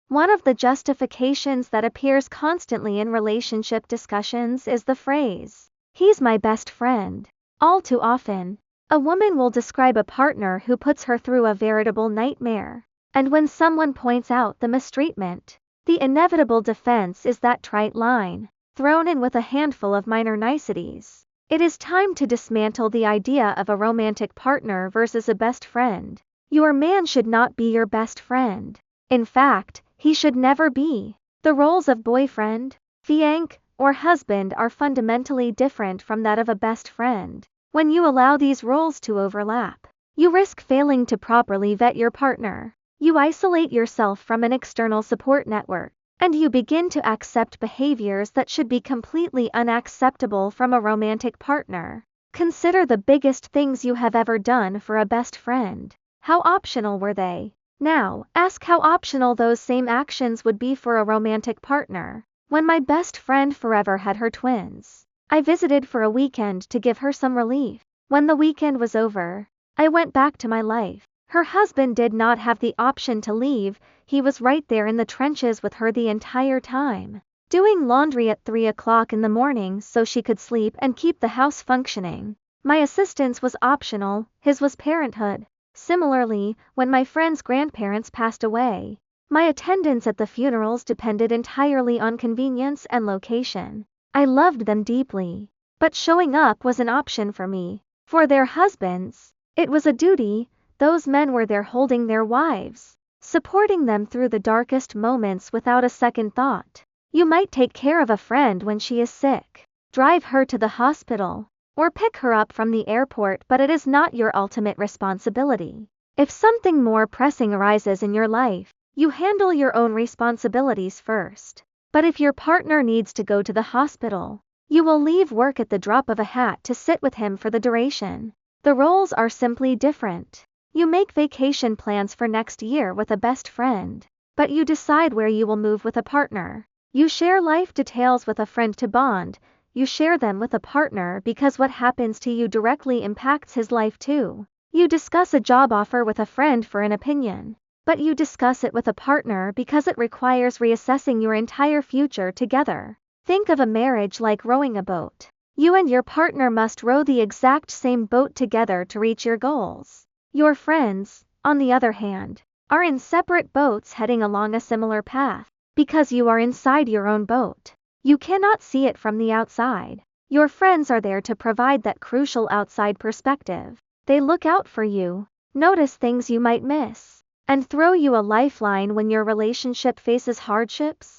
One of the justifications that appears constantly in relationship discussions is the phrase, "He's my best friend." All too often, a woman will describe a partner who puts her through a veritable nightmare. And when someone points out the mistreatment, the inevitable defense is that trite line, thrown in with a handful of minor niceties. It is time to dismantle the idea of a romantic partner versus a best friend. Your man should not be your best friend. In fact, he should never be. The roles of boyfriend, fiancé, or husband are fundamentally different from that of a best friend. When you allow these roles to overlap, you risk failing to properly vet your partner. You isolate yourself from an external support network, and you begin to accept behaviors that should be completely unacceptable from a romantic partner. Consider the biggest things you have ever done for a best friend. How optional were they? Now, ask how optional those same actions would be for a romantic partner. When my best friend forever had her twins, I visited for a weekend to give her some relief. When the weekend was over, I went back to my life. Her husband did not have the option to leave. He was right there in the trenches with her the entire time, doing laundry at 3 o'clock in the morning so she could sleep and keep the house functioning. My assistance was optional, his was parenthood. Similarly, when my friend's grandparents passed away, my attendance at the funerals depended entirely on convenience and location. I loved them deeply, but showing up was an option for me. For their husbands, it was a duty. Those men were there holding their wives, supporting them through the darkest moments without a second thought. You might take care of a friend when she is sick, drive her to the hospital, or pick her up from the airport, but it is not your ultimate responsibility. If something more pressing arises in your life, you handle your own responsibilities first. But if your partner needs to go to the hospital, you will leave work at the drop of a hat to sit with him for the duration. The roles are simply different. You make vacation plans for next year with a best friend, but you decide where you will move with a partner. You share life details with a friend to bond. You share them with a partner because what happens to you directly impacts his life too. You discuss a job offer with a friend for an opinion, but you discuss it with a partner because it requires reassessing your entire future together. Think of a marriage like rowing a boat. You and your partner must row the exact same boat together to reach your goals. Your friends, on the other hand, are in separate boats heading along a similar path. Because you are inside your own boat, you cannot see it from the outside. Your friends are there to provide that crucial outside perspective. They look out for you, notice things you might miss, and throw you a lifeline when your relationship faces hardships.